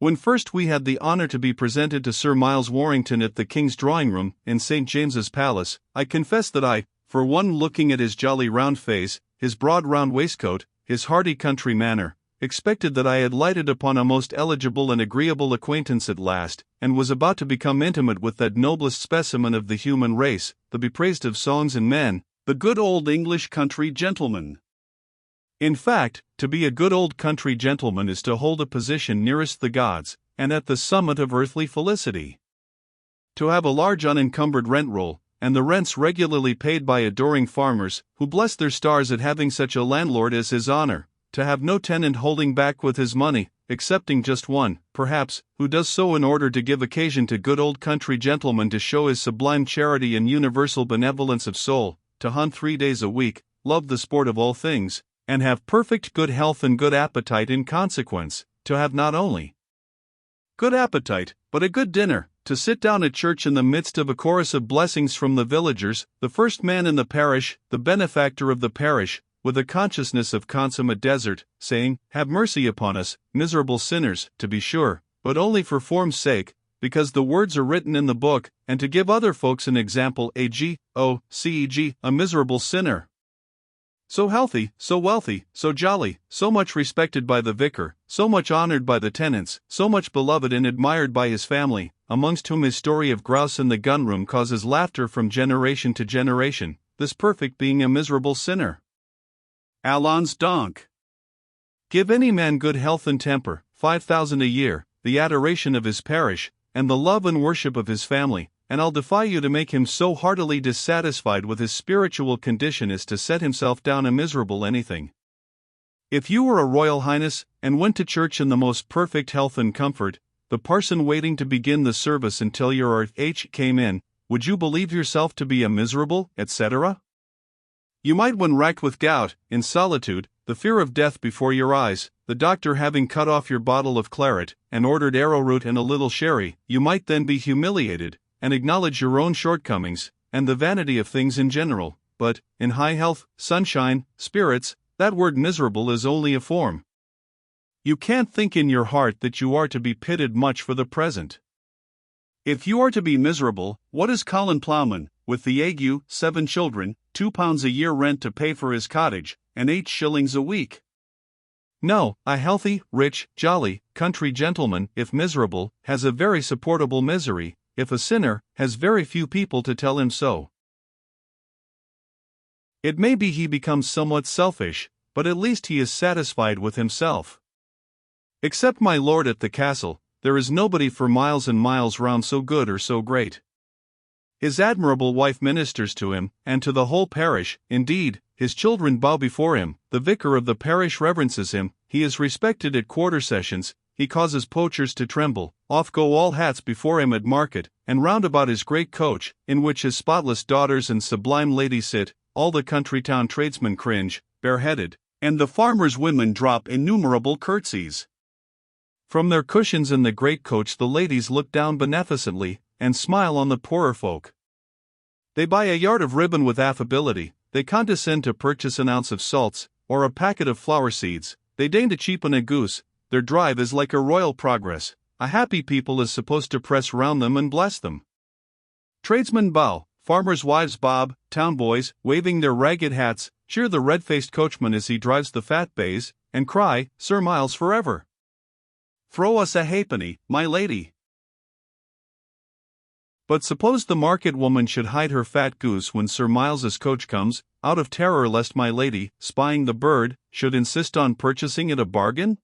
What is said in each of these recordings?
When first we had the honor to be presented to Sir Miles Warrington at the King's Drawing Room in St. James's Palace, I confess that I, for one, looking at his jolly round face, his broad round waistcoat, his hearty country manner, expected that I had lighted upon a most eligible and agreeable acquaintance at last, and was about to become intimate with that noblest specimen of the human race, the bepraised of songs and men, the good old English country gentleman. In fact, to be a good old country gentleman is to hold a position nearest the gods, and at the summit of earthly felicity. To have a large unencumbered rent roll, and the rents regularly paid by adoring farmers, who bless their stars at having such a landlord as His Honor, to have no tenant holding back with his money, excepting just one, perhaps, who does so in order to give occasion to good old country gentlemen to show his sublime charity and universal benevolence of soul, to hunt 3 days a week, love the sport of all things, and have perfect good health and good appetite in consequence, to have not only good appetite, but a good dinner, to sit down at church in the midst of a chorus of blessings from the villagers, the first man in the parish, the benefactor of the parish, with a consciousness of consummate desert, saying, "Have mercy upon us, miserable sinners," to be sure, but only for form's sake, because the words are written in the book, and to give other folks an example, a miserable sinner. So healthy, so wealthy, so jolly, so much respected by the vicar, so much honored by the tenants, so much beloved and admired by his family, amongst whom his story of grouse in the gunroom causes laughter from generation to generation, this perfect being a miserable sinner. Allons donc. Give any man good health and temper, 5,000 a year, the adoration of his parish, and the love and worship of his family, and I'll defy you to make him so heartily dissatisfied with his spiritual condition as to set himself down a miserable anything. If you were a Royal Highness, and went to church in the most perfect health and comfort, the parson waiting to begin the service until your H came in, would you believe yourself to be a miserable, etc.? You might, when racked with gout, in solitude, the fear of death before your eyes, the doctor having cut off your bottle of claret, and ordered arrowroot and a little sherry, you might then be humiliated, and acknowledge your own shortcomings, and the vanity of things in general, but, in high health, sunshine, spirits, that word miserable is only a form. You can't think in your heart that you are to be pitied much for the present. If you are to be miserable, what is Colin Ploughman, with the ague, 7 children, £2 a year rent to pay for his cottage, and 8 shillings a week? No, a healthy, rich, jolly, country gentleman, if miserable, has a very supportable misery, if a sinner, has very few people to tell him so. It may be he becomes somewhat selfish, but at least he is satisfied with himself. Except my lord at the castle, there is nobody for miles and miles round so good or so great. His admirable wife ministers to him, and to the whole parish, indeed, his children bow before him, the vicar of the parish reverences him, he is respected at quarter sessions, he causes poachers to tremble, off go all hats before him at market, and round about his great coach, in which his spotless daughters and sublime ladies sit, all the country town tradesmen cringe, bareheaded, and the farmers' women drop innumerable curtsies. From their cushions in the great coach the ladies look down beneficently, and smile on the poorer folk. They buy a yard of ribbon with affability, they condescend to purchase an ounce of salts, or a packet of flower seeds, they deign to cheapen a goose, their drive is like a royal progress, a happy people is supposed to press round them and bless them. Tradesmen bow, farmers' wives bob, town boys, waving their ragged hats, cheer the red-faced coachman as he drives the fat bays, and cry, "Sir Miles forever! Throw us a halfpenny, my lady!" But suppose the market woman should hide her fat goose when Sir Miles's coach comes, out of terror lest my lady, spying the bird, should insist on purchasing it a bargain?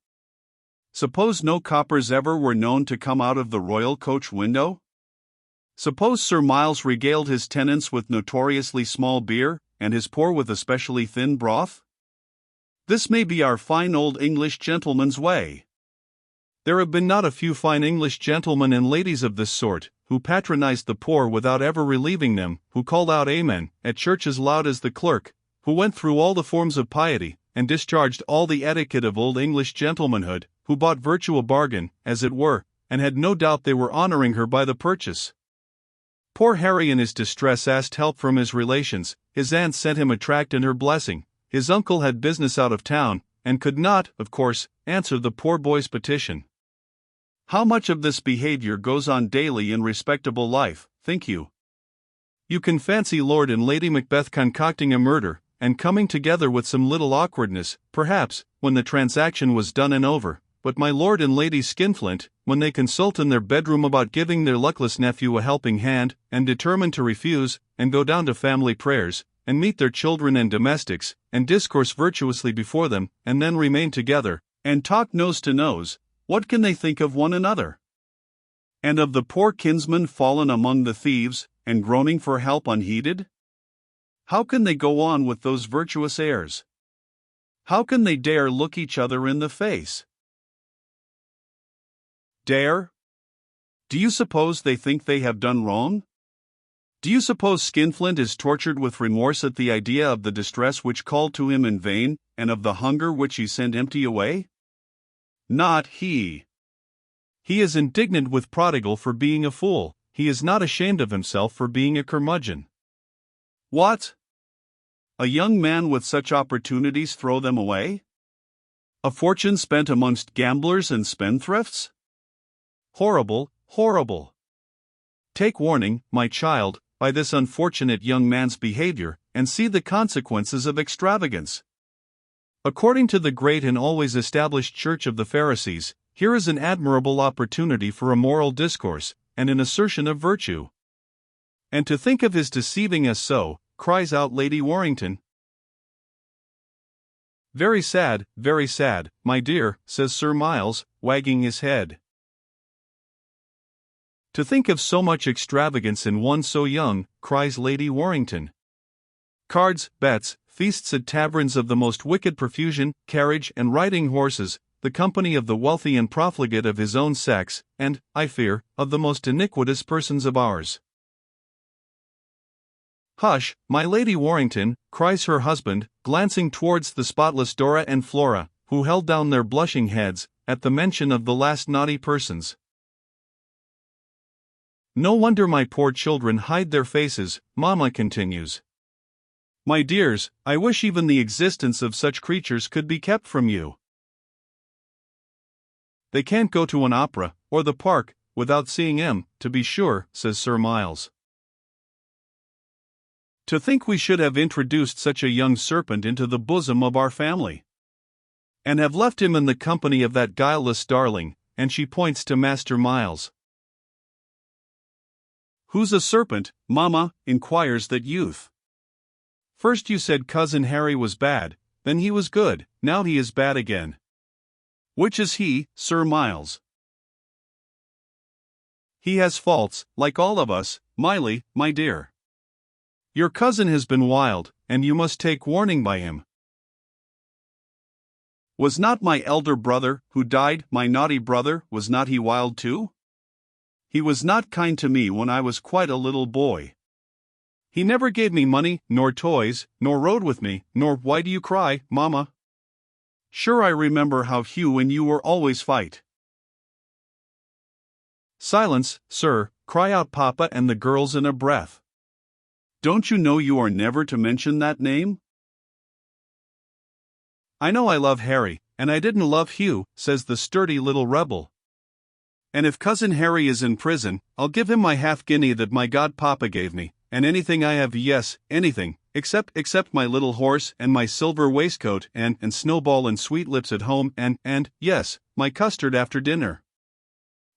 Suppose no coppers ever were known to come out of the royal coach window? Suppose Sir Miles regaled his tenants with notoriously small beer, and his poor with especially thin broth? This may be our fine old English gentleman's way. There have been not a few fine English gentlemen and ladies of this sort, who patronized the poor without ever relieving them, who called out Amen at church as loud as the clerk, who went through all the forms of piety, and discharged all the etiquette of old English gentlemanhood, who bought virtue a bargain, as it were, and had no doubt they were honoring her by the purchase. Poor Harry in his distress asked help from his relations, his aunt sent him a tract and her blessing, his uncle had business out of town, and could not, of course, answer the poor boy's petition. How much of this behavior goes on daily in respectable life, think you? You can fancy Lord and Lady Macbeth concocting a murder, and coming together with some little awkwardness, perhaps, when the transaction was done and over, but my Lord and Lady Skinflint, when they consult in their bedroom about giving their luckless nephew a helping hand, and determine to refuse, and go down to family prayers, and meet their children and domestics, and discourse virtuously before them, and then remain together, and talk nose to nose, what can they think of one another? And of the poor kinsman fallen among the thieves, and groaning for help unheeded? How can they go on with those virtuous airs? How can they dare look each other in the face? Dare? Do you suppose they think they have done wrong? Do you suppose Skinflint is tortured with remorse at the idea of the distress which called to him in vain, and of the hunger which he sent empty away? Not he. He is indignant with Prodigal for being a fool, he is not ashamed of himself for being a curmudgeon. What? A young man with such opportunities throw them away? A fortune spent amongst gamblers and spendthrifts? Horrible, horrible. Take warning, my child, by this unfortunate young man's behavior, and see the consequences of extravagance. According to the great and always established Church of the Pharisees, here is an admirable opportunity for a moral discourse, and an assertion of virtue. And to think of his deceiving us so, cries out Lady Warrington. Very sad, my dear, says Sir Miles, wagging his head. To think of so much extravagance in one so young, cries Lady Warrington. Cards, bets, feasts at taverns of the most wicked profusion, carriage and riding horses, the company of the wealthy and profligate of his own sex, and, I fear, of the most iniquitous persons of ours. Hush, my Lady Warrington, cries her husband, glancing towards the spotless Dora and Flora, who held down their blushing heads, at the mention of the last naughty persons. No wonder my poor children hide their faces, Mamma continues. My dears, I wish even the existence of such creatures could be kept from you. They can't go to an opera, or the park, without seeing him, to be sure, says Sir Miles. To think we should have introduced such a young serpent into the bosom of our family, and have left him in the company of that guileless darling, and she points to Master Miles. Who's a serpent, Mamma? Inquires that youth. First you said Cousin Harry was bad, then he was good, now he is bad again. Which is he, Sir Miles? He has faults, like all of us, Miley, my dear. Your cousin has been wild, and you must take warning by him. Was not my elder brother, who died, my naughty brother, was not he wild too? He was not kind to me when I was quite a little boy. He never gave me money, nor toys, nor rode with me, nor why do you cry, Mamma? Sure I remember how Hugh and you were always fight. Silence, sir, cry out Papa and the girls in a breath. Don't you know you are never to mention that name? I know I love Harry, and I didn't love Hugh, says the sturdy little rebel. And if Cousin Harry is in prison, I'll give him my half-guinea that my godpapa gave me, and anything I have, yes, anything, except my little horse and my silver waistcoat and Snowball and Sweetlips at home and, yes, my custard after dinner.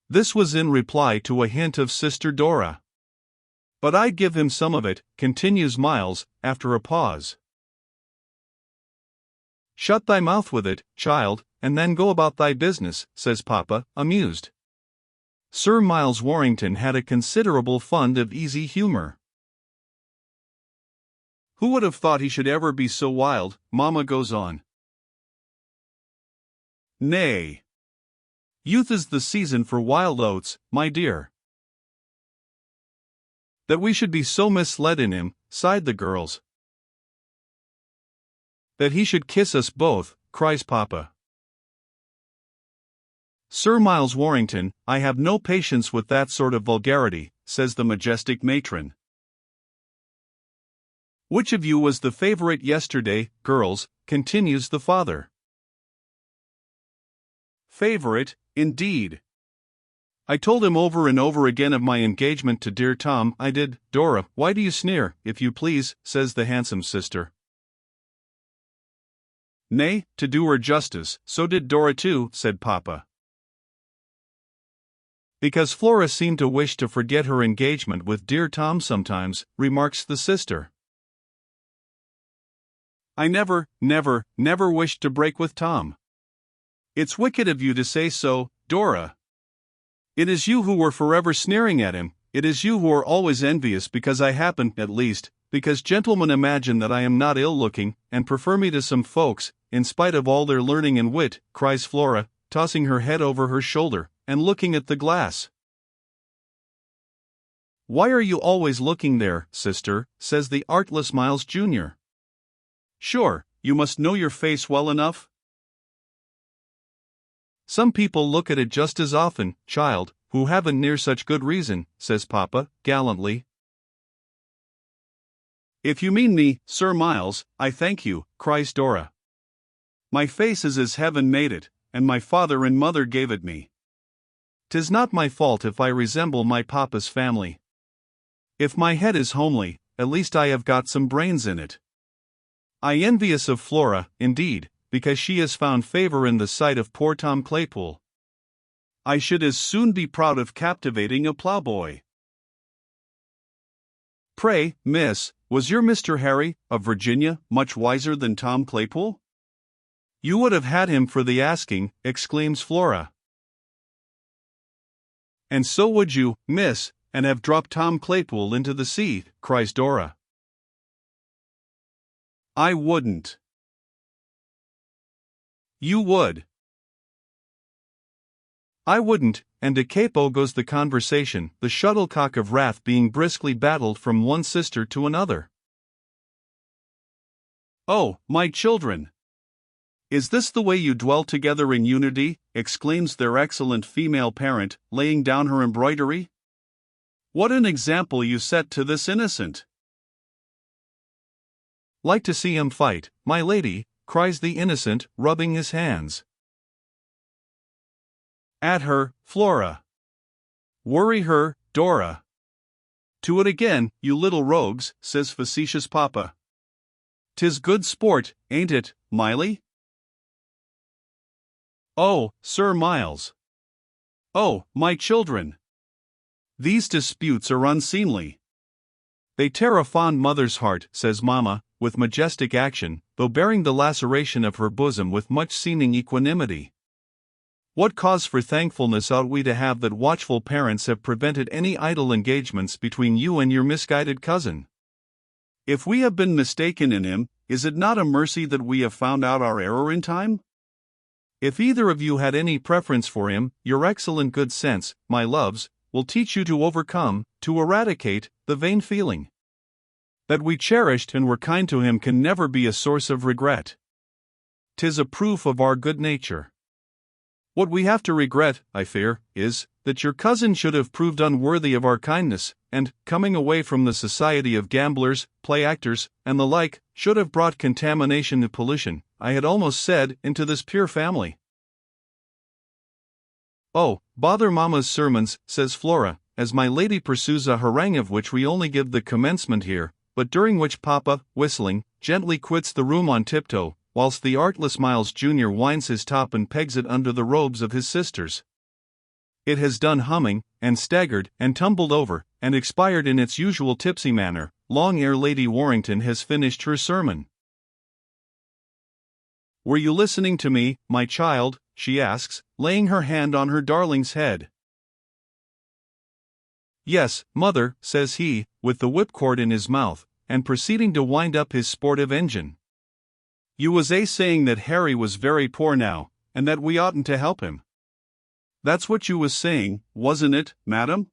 This was in reply to a hint of Sister Dora. But I'd give him some of it, continues Miles, after a pause. Shut thy mouth with it, child, and then go about thy business, says Papa, amused. Sir Miles Warrington had a considerable fund of easy humor. Who would have thought he should ever be so wild, Mamma goes on. Nay. Youth is the season for wild oats, my dear. That we should be so misled in him, sighed the girls. That he should kiss us both, cries Papa. Sir Miles Warrington, I have no patience with that sort of vulgarity, says the majestic matron. Which of you was the favorite yesterday, girls, continues the father. Favorite, indeed. I told him over and over again of my engagement to dear Tom, I did. Dora, why do you sneer, if you please, says the handsome sister. Nay, to do her justice, so did Dora too, said Papa. Because Flora seemed to wish to forget her engagement with dear Tom sometimes, remarks the sister. I never wished to break with Tom. It's wicked of you to say so, Dora. It is you who were forever sneering at him, it is you who are always envious because I happen, at least, because gentlemen imagine that I am not ill-looking, and prefer me to some folks, in spite of all their learning and wit, cries Flora, tossing her head over her shoulder, and looking at the glass. Why are you always looking there, sister, says the artless Miles Jr. Sure, you must know your face well enough. Some people look at it just as often, child, who haven't near such good reason, says Papa, gallantly. If you mean me, Sir Miles, I thank you, cries Dora. My face is as heaven made it, and my father and mother gave it me. 'Tis not my fault if I resemble my papa's family. If my head is homely, at least I have got some brains in it. I envious of Flora, indeed, because she has found favor in the sight of poor Tom Claypool. I should as soon be proud of captivating a ploughboy. Pray, miss, was your Mr. Harry, of Virginia, much wiser than Tom Claypool? You would have had him for the asking, exclaims Flora. And so would you, miss, and have dropped Tom Claypool into the sea, cries Dora. I wouldn't. You would. I wouldn't, and a capo goes the conversation, the shuttlecock of wrath being briskly battled from one sister to another. Oh, my children! Is this the way you dwell together in unity? Exclaims their excellent female parent, laying down her embroidery. What an example you set to this innocent! Like to see him fight, my lady, cries the innocent, rubbing his hands. At her, Flora. Worry her, Dora. To it again, you little rogues, says facetious Papa. 'Tis good sport, ain't it, Miley? Oh, Sir Miles. Oh, my children. These disputes are unseemly. They tear a fond mother's heart, says Mamma, with majestic action, though bearing the laceration of her bosom with much seeming equanimity. What cause for thankfulness ought we to have that watchful parents have prevented any idle engagements between you and your misguided cousin? If we have been mistaken in him, is it not a mercy that we have found out our error in time? If either of you had any preference for him, your excellent good sense, my loves, will teach you to overcome, to eradicate, the vain feeling. That we cherished and were kind to him can never be a source of regret. 'Tis a proof of our good nature. What we have to regret, I fear, is, that your cousin should have proved unworthy of our kindness, and, coming away from the society of gamblers, play-actors, and the like, should have brought contamination and pollution, I had almost said, into this pure family. Oh, bother Mamma's sermons, says Flora, as my lady pursues a harangue of which we only give the commencement here, but during which Papa, whistling, gently quits the room on tiptoe, whilst the artless Miles Jr. winds his top and pegs it under the robes of his sisters. It has done humming, and staggered, and tumbled over, and expired in its usual tipsy manner, long ere Lady Warrington has finished her sermon. Were you listening to me, my child? She asks, laying her hand on her darling's head. Yes, mother, says he, with the whipcord in his mouth, and proceeding to wind up his sportive engine. You was saying that Harry was very poor now, and that we oughtn't to help him. That's what you was saying, wasn't it, madam?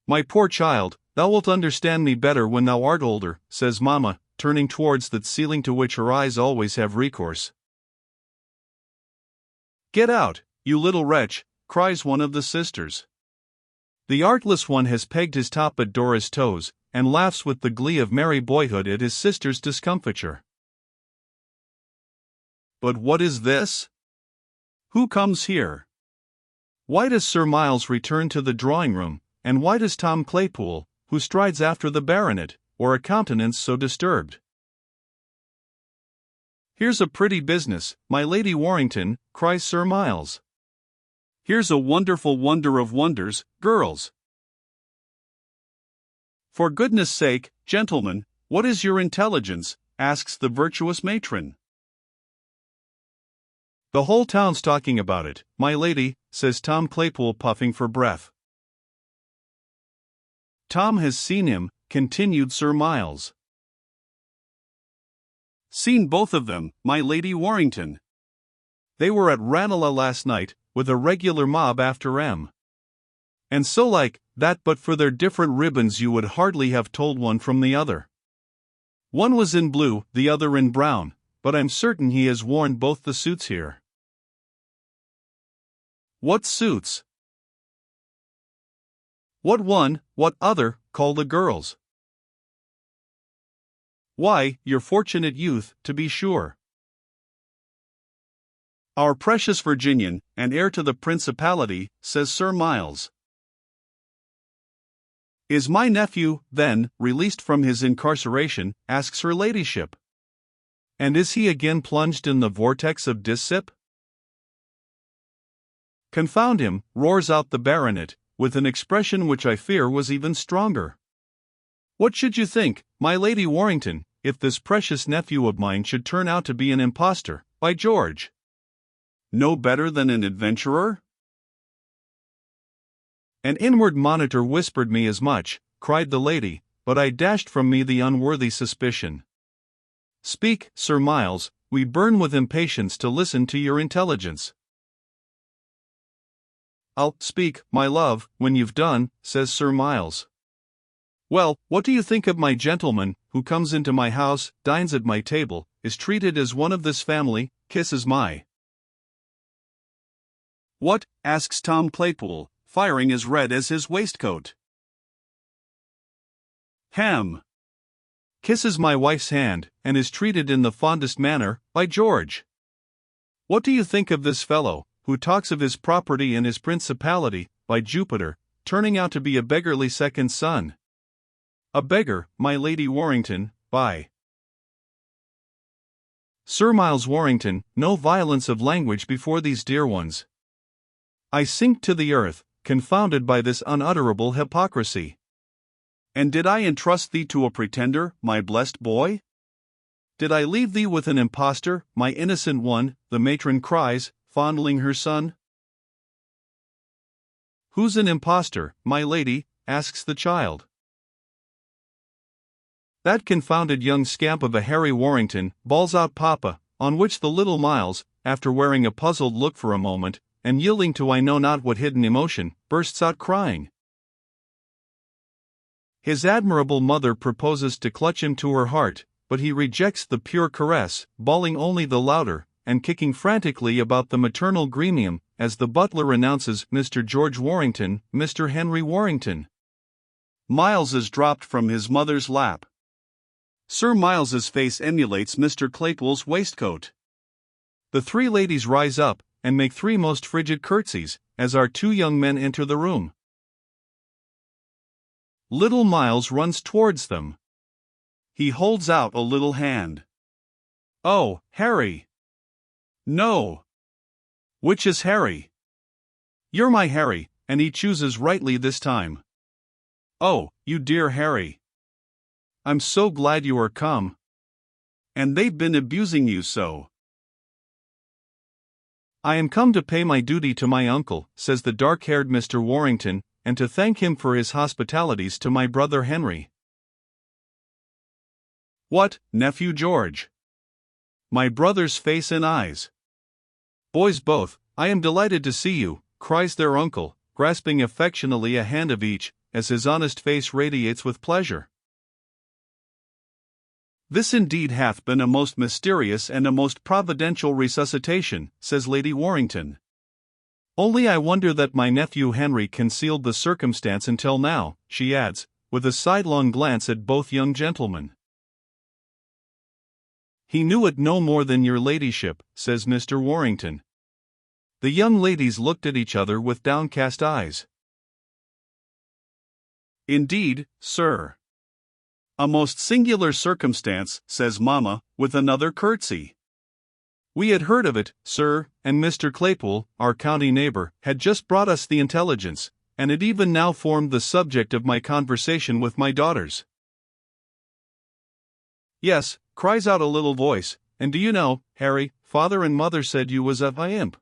My poor child, thou wilt understand me better when thou art older, says Mamma, turning towards that ceiling to which her eyes always have recourse. Get out, you little wretch, cries one of the sisters. The artless one has pegged his top at Dora's toes, and laughs with the glee of merry boyhood at his sister's discomfiture. But what is this? Who comes here? Why does Sir Miles return to the drawing-room, and why does Tom Claypool, who strides after the baronet, wear a countenance so disturbed? Here's a pretty business, my Lady Warrington, cries Sir Miles. Here's a wonderful wonder of wonders, girls. For goodness sake, gentlemen, what is your intelligence? Asks the virtuous matron. The whole town's talking about it, my lady, says Tom Claypool, puffing for breath. Tom has seen him, continued Sir Miles. Seen both of them, my Lady Warrington. They were at Ranelagh last night, with a regular mob after 'em. And so like that, but for their different ribbons you would hardly have told one from the other. One was in blue, the other in brown, but I'm certain he has worn both the suits here. What suits? What one, what other, call the girls? Why, your fortunate youth, to be sure. Our precious Virginian, and heir to the principality, says Sir Miles. Is my nephew, then, released from his incarceration? Asks her ladyship. And is he again plunged in the vortex of dissip? Confound him, roars out the baronet, with an expression which I fear was even stronger. What should you think, my Lady Warrington, if this precious nephew of mine should turn out to be an impostor, by George? No better than an adventurer? An inward monitor whispered me as much, cried the lady, but I dashed from me the unworthy suspicion. Speak, Sir Miles, we burn with impatience to listen to your intelligence. I'll speak, my love, when you've done, says Sir Miles. Well, what do you think of my gentleman, who comes into my house, dines at my table, is treated as one of this family, kisses my... What? Asks Tom Claypool, firing as red as his waistcoat. Ham. Kisses my wife's hand, and is treated in the fondest manner, by George. What do you think of this fellow, who talks of his property and his principality, by Jupiter, turning out to be a beggarly second son? A beggar, my Lady Warrington, by... Sir Miles Warrington, no violence of language before these dear ones. I sink to the earth, confounded by this unutterable hypocrisy. And did I entrust thee to a pretender, my blessed boy? Did I leave thee with an impostor, my innocent one? The matron cries, fondling her son. Who's an impostor, my lady? Asks the child. That confounded young scamp of a Harry Warrington, bawls out Papa, on which the little Miles, after wearing a puzzled look for a moment, and yielding to I know not what hidden emotion, bursts out crying. His admirable mother proposes to clutch him to her heart, but he rejects the pure caress, bawling only the louder, and kicking frantically about the maternal gremium, as the butler announces Mr. George Warrington, Mr. Henry Warrington. Miles is dropped from his mother's lap. Sir Miles's face emulates Mr. Claypool's waistcoat. The three ladies rise up, and make three most frigid curtsies, as our two young men enter the room. Little Miles runs towards them. He holds out a little hand. Oh, Harry! No! Which is Harry? You're my Harry, and he chooses rightly this time. Oh, you dear Harry! I'm so glad you are come. And they've been abusing you so. I am come to pay my duty to my uncle, says the dark-haired Mr. Warrington, and to thank him for his hospitalities to my brother Henry. What, nephew George? My brother's face and eyes. Boys both, I am delighted to see you, cries their uncle, grasping affectionately a hand of each, as his honest face radiates with pleasure. This indeed hath been a most mysterious and a most providential resuscitation, says Lady Warrington. Only I wonder that my nephew Henry concealed the circumstance until now, she adds, with a sidelong glance at both young gentlemen. He knew it no more than your ladyship, says Mr. Warrington. The young ladies looked at each other with downcast eyes. "Indeed, sir. A most singular circumstance," says Mamma, with another curtsy. "We had heard of it, sir, and Mr. Claypool, our county neighbor, had just brought us the intelligence, and it even now formed the subject of my conversation with my daughters." "Yes," cries out a little voice, "and do you know, Harry, father and mother said you was a imp."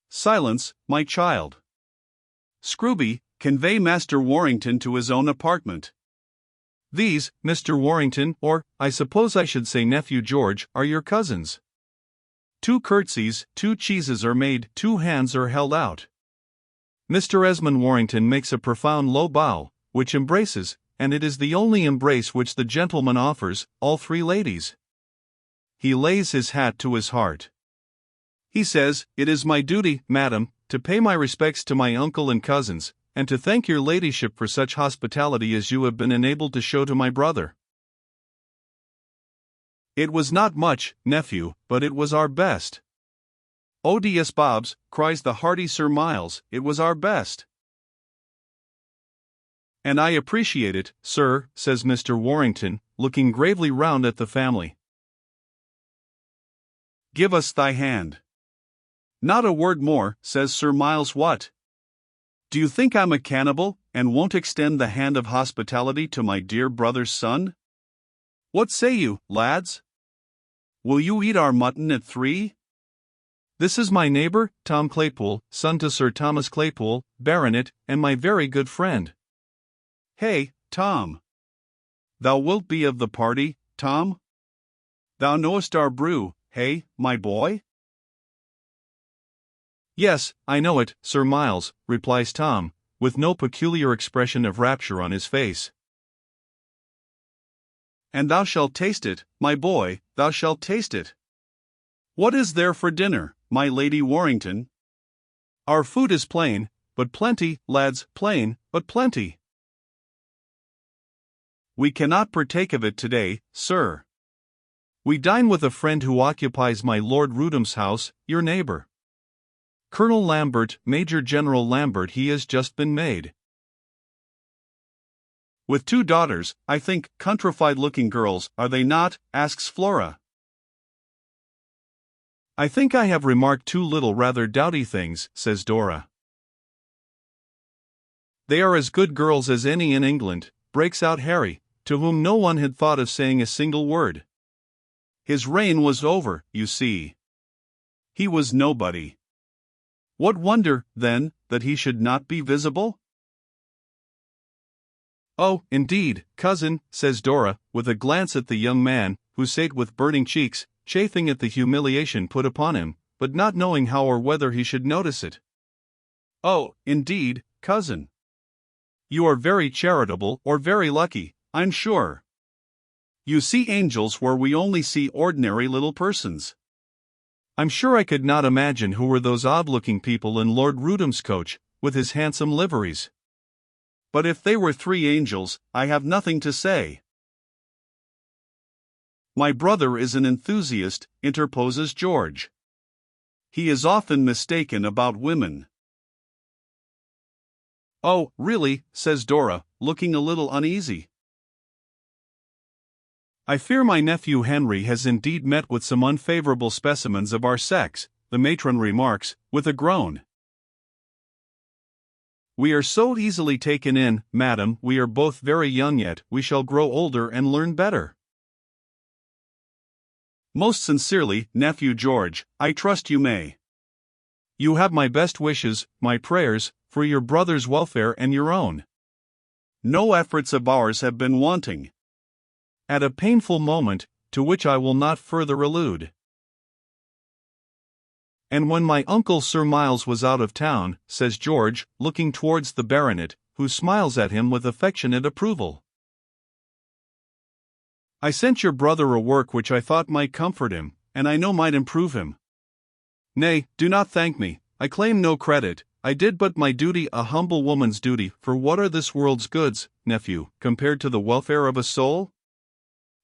"Silence, my child. Scrooby, convey Master Warrington to his own apartment. These, Mr. Warrington, or, I suppose I should say nephew George, are your cousins." 2 curtsies, 2 cheeses are made, 2 hands are held out. Mr. Esmond Warrington makes a profound low bow, which embraces, and it is the only embrace which the gentleman offers, all 3 ladies. He lays his hat to his heart. He says, "It is my duty, madam, to pay my respects to my uncle and cousins, and to thank your ladyship for such hospitality as you have been enabled to show to my brother. It was not much, nephew, but it was our best." "Oh, yes, Bobs," cries the hearty Sir Miles, "it was our best." "And I appreciate it, sir," says Mr. Warrington, looking gravely round at the family. "Give us thy hand." "Not a word more," says Sir Miles. "What? Do you think I'm a cannibal, and won't extend the hand of hospitality to my dear brother's son? What say you, lads? Will you eat our mutton at 3? This is my neighbor, Tom Claypool, son to Sir Thomas Claypool, Baronet, and my very good friend." "Hey, Tom. Thou wilt be of the party, Tom? Thou knowest our brew, hey, my boy?" "Yes, I know it, Sir Miles," replies Tom, with no peculiar expression of rapture on his face. "And thou shalt taste it, my boy, thou shalt taste it. What is there for dinner, my Lady Warrington?" "Our food is plain, but plenty, lads, plain, but plenty." "We cannot partake of it today, sir. We dine with a friend who occupies my Lord Rudham's house, your neighbor. Colonel Lambert, Major General Lambert, he has just been made. With 2 daughters, I think, countrified-looking girls, are they not?" asks Flora. "I think I have remarked 2 little rather dowdy things," says Dora. "They are as good girls as any in England," breaks out Harry, to whom no one had thought of saying a single word. His reign was over, you see. He was nobody. What wonder, then, that he should not be visible? "Oh, indeed, cousin," says Dora, with a glance at the young man, who sate with burning cheeks, chafing at the humiliation put upon him, but not knowing how or whether he should notice it. "Oh, indeed, cousin. You are very charitable, or very lucky, I'm sure. You see angels where we only see ordinary little persons. I'm sure I could not imagine who were those odd-looking people in Lord Rudham's coach, with his handsome liveries. But if they were 3 angels, I have nothing to say." "My brother is an enthusiast," interposes George. "He is often mistaken about women." "Oh, really," says Dora, looking a little uneasy. "I fear my nephew Henry has indeed met with some unfavorable specimens of our sex," the matron remarks, with a groan. "We are so easily taken in, madam, we are both very young yet, we shall grow older and learn better." "Most sincerely, nephew George, I trust you may. You have my best wishes, my prayers, for your brother's welfare and your own. No efforts of ours have been wanting. At a painful moment, to which I will not further allude. And when my uncle Sir Miles was out of town," says George, looking towards the baronet, who smiles at him with affectionate approval, "I sent your brother a work which I thought might comfort him, and I know might improve him. Nay, do not thank me, I claim no credit, I did but my duty, a humble woman's duty, for what are this world's goods, nephew, compared to the welfare of a soul?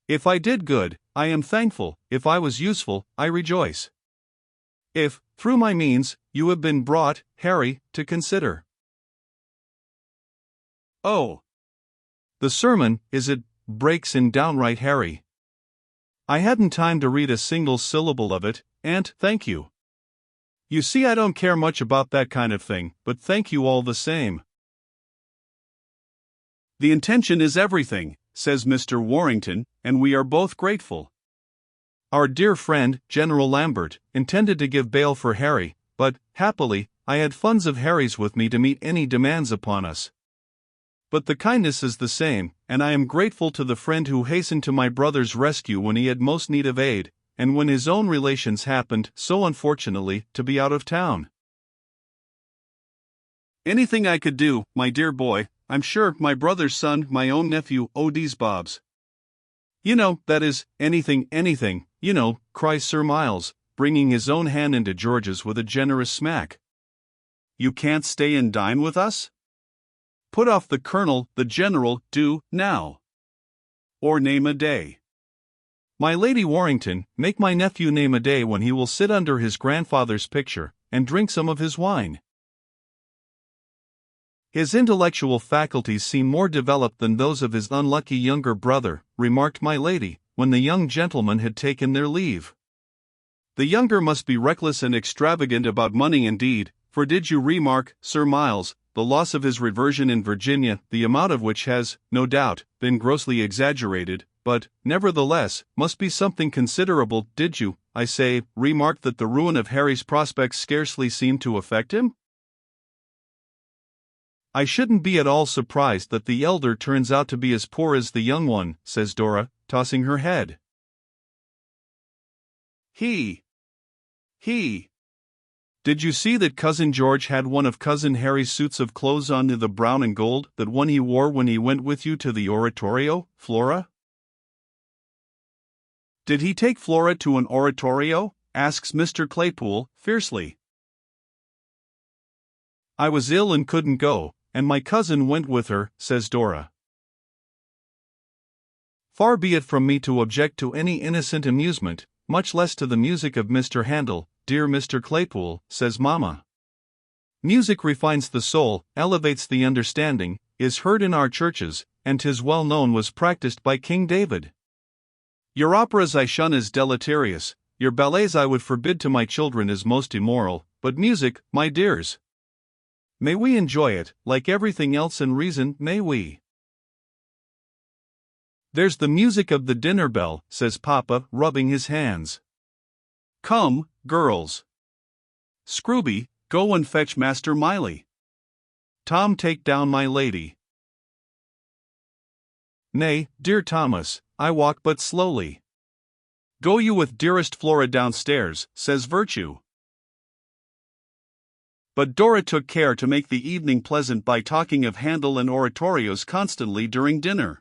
If I did good, I am thankful, if I was useful, I rejoice. if, through my means, you have been brought, Harry, to consider. Oh. The sermon, is it, breaks in downright Harry. I hadn't time to read a single syllable of it, and thank you. You see, I don't care much about that kind of thing, but thank you all the same. The intention is everything, says Mr. Warrington, and we are both grateful. Our dear friend, General Lambert, intended to give bail for Harry, but, happily, I had funds of Harry's with me to meet any demands upon us. But the kindness is the same, and I am grateful to the friend who hastened to my brother's rescue when he had most need of aid, and when his own relations happened, so unfortunately, to be out of town. Anything I could do, my dear boy, I'm sure, my brother's son, my own nephew, Odie's Bob's. You know, that is, anything, you know, cries Sir Miles, bringing his own hand into George's with a generous smack. You can't stay and dine with us? Put off the colonel, the general, do, now. Or name a day. My Lady Warrington, make my nephew name a day when he will sit under his grandfather's picture, and drink some of his wine. His intellectual faculties seem more developed than those of his unlucky younger brother, remarked my lady, when the young gentlemen had taken their leave. The younger must be reckless and extravagant about money indeed, for did you remark, Sir Miles, the loss of his reversion in Virginia, the amount of which has, no doubt, been grossly exaggerated, but, nevertheless, must be something considerable? Did you, I say, remark that the ruin of Harry's prospects scarcely seemed to affect him? I shouldn't be at all surprised that the elder turns out to be as poor as the young one, says Dora, tossing her head. He. Did you see that Cousin George had one of Cousin Harry's suits of clothes on, the brown and gold, that one he wore when he went with you to the oratorio, Flora? Did he take Flora to an oratorio? Asks Mr. Claypool, fiercely. I was ill and couldn't go, and my cousin went with her, says Dora. Far be it from me to object to any innocent amusement, much less to the music of Mr. Handel, dear Mr. Claypool, says Mamma. Music refines the soul, elevates the understanding, is heard in our churches, and 'tis well known was practiced by King David. Your operas I shun as deleterious, your ballets I would forbid to my children as most immoral, but music, my dears. May we enjoy it, like everything else, in reason, may we? There's the music of the dinner bell, says Papa, rubbing his hands. Come, girls. Scrooby, go and fetch Master Miley. Tom, take down my lady. Nay, dear Thomas, I walk but slowly. Go you with dearest Flora downstairs, says Virtue. But Dora took care to make the evening pleasant by talking of Handel and oratorios constantly during dinner.